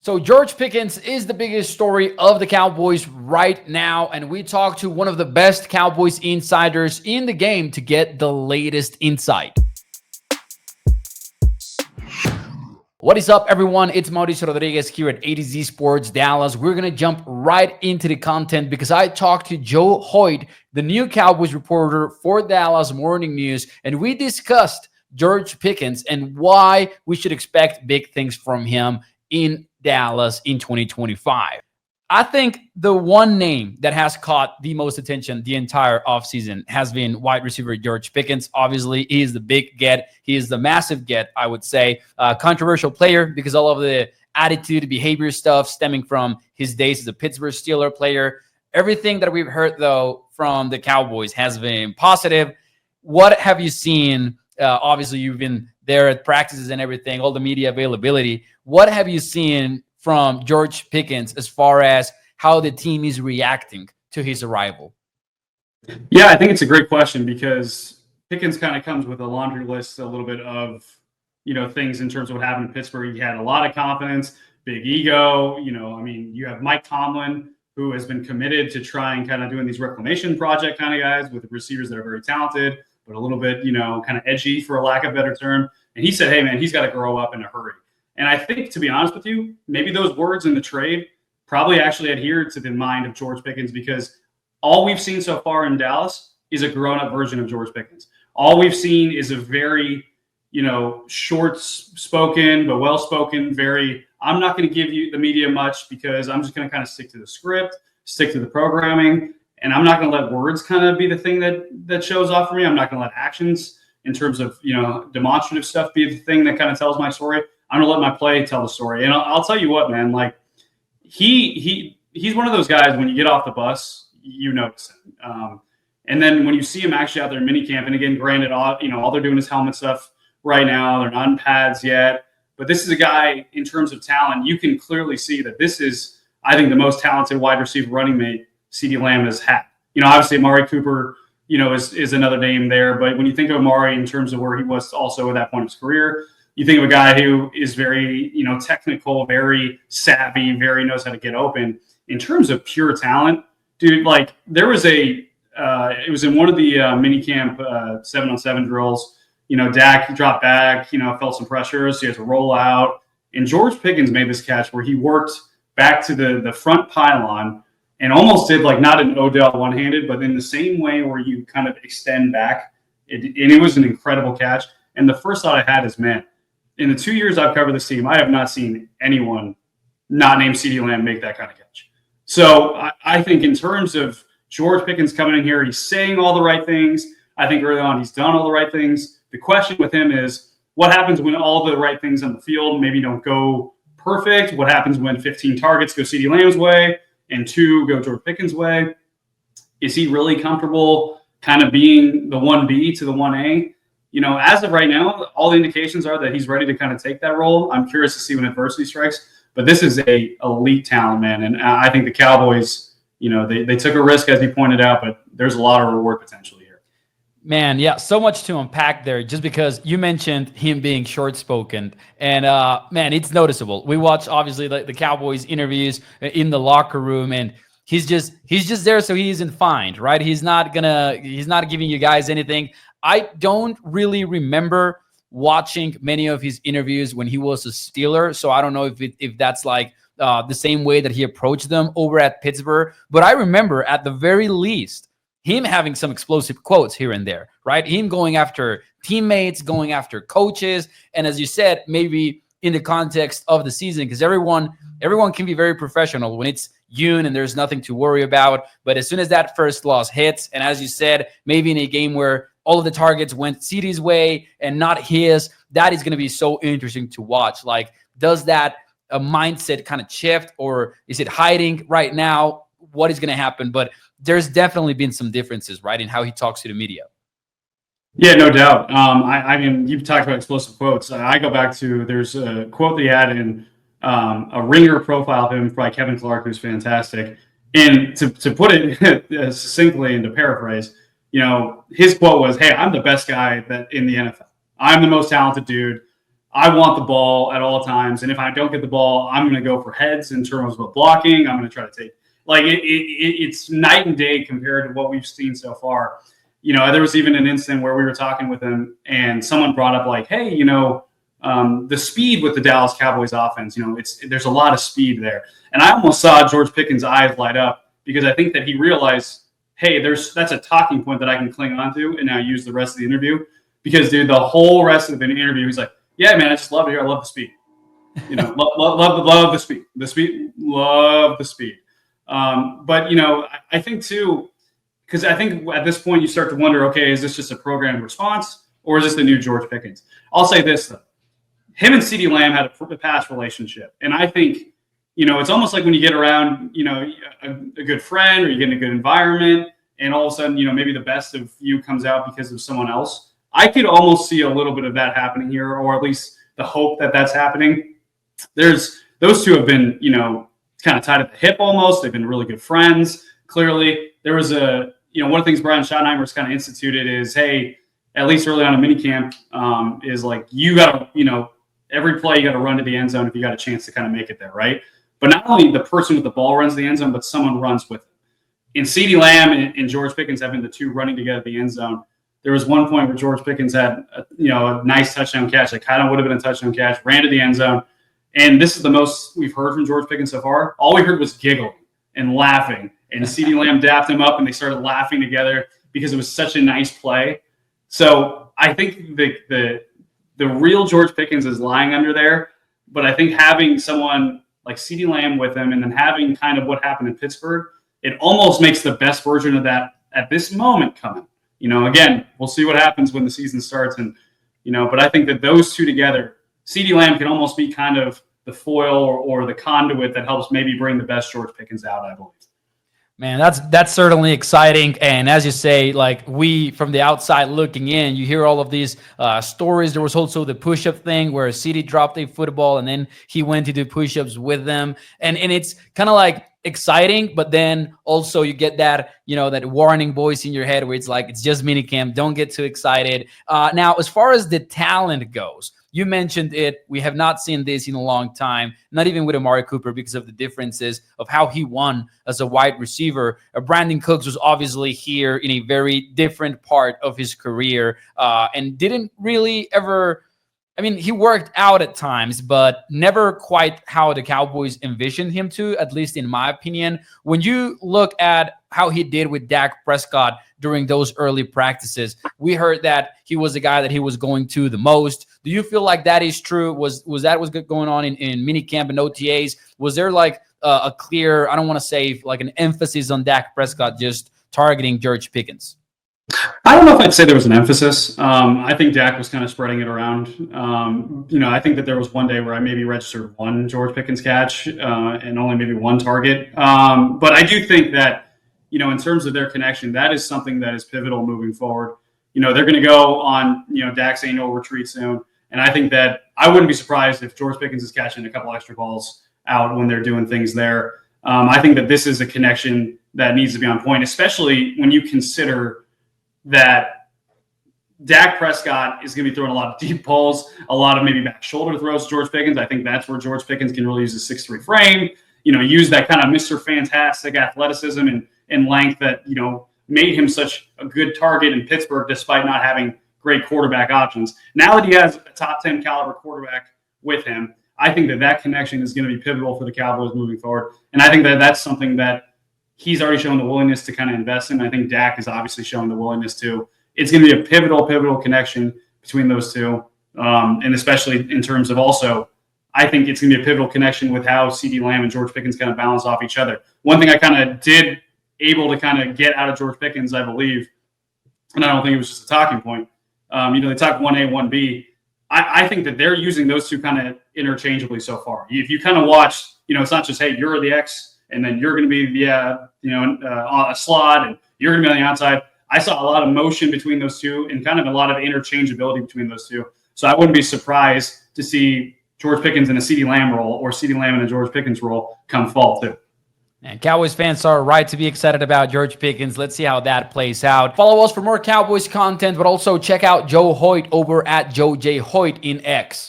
So George Pickens is the biggest story of the Cowboys right now, and we talked to one of the best Cowboys insiders in the game to get the latest insight. What is up, everyone? It's Mauricio Rodriguez here at A to Z Sports Dallas. We're going to jump right into the content because I talked to Joe Hoyt, the new Cowboys reporter for Dallas Morning News, and we discussed George Pickens and why we should expect big things from him in Dallas in 2025. I think the one name that has caught the most attention the entire offseason has been wide receiver George Pickens. Obviously, he is the big get. He is the massive get, I would say. Controversial player because all of the attitude, behavior stuff stemming from his days as a Pittsburgh Steelers player. Everything that we've heard, though, from the Cowboys has been positive. What have you seen? Obviously, you've been there at practices and everything, all the media availability. What have you seen from George Pickens as far as how the team is reacting to his arrival? Yeah, I think it's a great question because Pickens kind of comes with a laundry list, a little bit of, things in terms of what happened in Pittsburgh. He had a lot of confidence, big ego. You have Mike Tomlin, who has been committed to trying kind of doing these reclamation project kind of guys with receivers that are very talented, but a little bit, kind of edgy for a lack of a better term. And he said, hey, man, he's got to grow up in a hurry. And I think, to be honest with you, maybe those words in the trade probably actually adhered to the mind of George Pickens because all we've seen so far in Dallas is a grown-up version of George Pickens. All we've seen is a very, short-spoken but well-spoken, I'm not going to give you the media much because I'm just going to kind of stick to the script, stick to the programming, and I'm not going to let words kind of be the thing that shows off for me. I'm not going to let actions in terms of, demonstrative stuff be the thing that kind of tells my story. I'm gonna let my play tell the story, and I'll tell you what, man. Like he's one of those guys. When you get off the bus, you notice him, and then when you see him actually out there in minicamp, and again, granted, all they're doing is helmet stuff right now. They're not in pads yet, but this is a guy in terms of talent. You can clearly see that this is, I think, the most talented wide receiver running mate CeeDee Lamb has had. Obviously, Amari Cooper, is another name there, but when you think of Amari in terms of where he was also at that point of his career. You think of a guy who is very, technical, very savvy, very knows how to get open. In terms of pure talent, dude, like there was it was in one of the minicamp 7-on-7 drills. Dak dropped back, felt some pressure, so he had to roll out. And George Pickens made this catch where he worked back to the front pylon and almost did like not an Odell one-handed, but in the same way where you kind of extend back. And it was an incredible catch. And the first thought I had is, man, in the 2 years I've covered this team, I have not seen anyone not named CeeDee Lamb make that kind of catch. So I think in terms of George Pickens coming in here, he's saying all the right things. I think early on he's done all the right things. The question with him is what happens when all the right things on the field maybe don't go perfect? What happens when 15 targets go CeeDee Lamb's way and 2 go George Pickens' way? Is he really comfortable kind of being the 1B to the 1A? As of right now, all the indications are that he's ready to kind of take that role. I'm curious to see when adversity strikes, but this is a elite talent, man. And I think the Cowboys, they took a risk, as he pointed out, but there's a lot of reward potential here. Man, yeah, so much to unpack there just because you mentioned him being short-spoken. And, man, it's noticeable. We watch, obviously, the Cowboys interviews in the locker room, and he's just there so he isn't fined, right? He's not giving you guys anything. I don't really remember watching many of his interviews when he was a Steeler, so I don't know if that's like the same way that he approached them over at Pittsburgh. But I remember at the very least him having some explosive quotes here and there, right? Him going after teammates, going after coaches, and as you said, maybe in the context of the season, because everyone can be very professional when it's Yoon and there's nothing to worry about. But as soon as that first loss hits, and as you said, maybe in a game where all of the targets went CeeDee's way and not his, that is going to be so interesting to watch. Like, does that mindset kind of shift, or is it hiding right now? What is going to happen? But there's definitely been some differences, right, in how he talks to the media. Yeah, no doubt. I mean, you've talked about explosive quotes. I go back to, there's a quote that he had in a Ringer profile of him by Kevin Clark, who's fantastic. And to put it succinctly and to paraphrase, his quote was, "Hey, I'm the best guy in the NFL. I'm the most talented dude. I want the ball at all times. And if I don't get the ball, I'm going to go for heads in terms of blocking. I'm going to try to take it's night and day compared to what we've seen so far. There was even an incident where we were talking with him and someone brought up like, hey, the speed with the Dallas Cowboys offense, there's a lot of speed there. And I almost saw George Pickens' eyes light up because I think that he realized, hey, that's a talking point that I can cling on to and now use the rest of the interview. Because, dude, the whole rest of the interview, he's like, yeah, man, I just love it here. I love the speed. Love the speed. Love the speed. But, I think, too, because I think at this point you start to wonder, okay, is this just a programmed response or is this the new George Pickens? I'll say this, though. Him and CeeDee Lamb had a past relationship. And I think, it's almost like when you get around, a good friend or you get in a good environment and all of a sudden, maybe the best of you comes out because of someone else. I could almost see a little bit of that happening here, or at least the hope that that's happening. Those two have been, kind of tied at the hip almost. They've been really good friends. Clearly, there was one of the things Brian Schottenheimer's kind of instituted is, hey, at least early on in minicamp, is like you got to, every play you got to run to the end zone if you got a chance to kind of make it there, right? But not only the person with the ball runs the end zone, but someone runs with it. And CeeDee Lamb and George Pickens have been the two running together at the end zone. There was one point where George Pickens had a nice touchdown catch that kind of would have been a touchdown catch, ran to the end zone. And this is the most we've heard from George Pickens so far. All we heard was giggling and laughing. And CeeDee Lamb dapped him up and they started laughing together because it was such a nice play. So I think the real George Pickens is lying under there. But I think having someone like CeeDee Lamb with him and then having kind of what happened in Pittsburgh, it almost makes the best version of that at this moment coming. Again, we'll see what happens when the season starts. But I think that those two together, CeeDee Lamb can almost be kind of the foil or the conduit that helps maybe bring the best George Pickens out, I believe. Man, that's certainly exciting. And as you say, like we from the outside looking in, you hear all of these stories. There was also the push-up thing where CeeDee dropped a football and then he went to do push-ups with them. And it's kind of like exciting, but then also you get that, that warning voice in your head where it's like, it's just minicamp. Don't get too excited. Now, as far as the talent goes, you mentioned it. We have not seen this in a long time, not even with Amari Cooper because of the differences of how he won as a wide receiver. Brandon Cooks was obviously here in a very different part of his career and didn't really ever he worked out at times, but never quite how the Cowboys envisioned him to, at least in my opinion. When you look at how he did with Dak Prescott during those early practices, we heard that he was the guy that he was going to the most. Do you feel like that is true? Was that what's going on in minicamp and OTAs? Was there like a clear, I don't want to say like an emphasis on Dak Prescott just targeting George Pickens? I don't know if I'd say there was an emphasis. I think Dak was kind of spreading it around. I think that there was one day where I maybe registered one George Pickens catch and only maybe one target. But I do think that, in terms of their connection, that is something that is pivotal moving forward. They're going to go on, Dak's annual retreat soon. And I think that I wouldn't be surprised if George Pickens is catching a couple extra balls out when they're doing things there. I think that this is a connection that needs to be on point, especially when you consider that Dak Prescott is going to be throwing a lot of deep balls, a lot of maybe back shoulder throws to George Pickens. I think that's where George Pickens can really use his 6'3" frame, use that kind of Mr. Fantastic athleticism and length that, made him such a good target in Pittsburgh despite not having great quarterback options. Now that he has a top 10 caliber quarterback with him, I think that connection is going to be pivotal for the Cowboys moving forward. And I think that that's something that he's already shown the willingness to kind of invest in. I think Dak is obviously showing the willingness to. It's going to be a pivotal connection between those two. And especially in terms of also, I think it's going to be a pivotal connection with how CeeDee Lamb and George Pickens kind of balance off each other. One thing I kind of did able to kind of get out of George Pickens, I believe, and I don't think it was just a talking point. They talk 1A, 1B. I think that they're using those two kind of interchangeably so far. If you kind of watch, it's not just, hey, you're the X, and then you're going to be the a slot, and you're going to be on the outside. I saw a lot of motion between those two and kind of a lot of interchangeability between those two. So I wouldn't be surprised to see George Pickens in a CeeDee Lamb role or CeeDee Lamb in a George Pickens role come fall too. And Cowboys fans are right to be excited about George Pickens. Let's see how that plays out. Follow us for more Cowboys content, but also check out Joe Hoyt over at Joe J. Hoyt in X.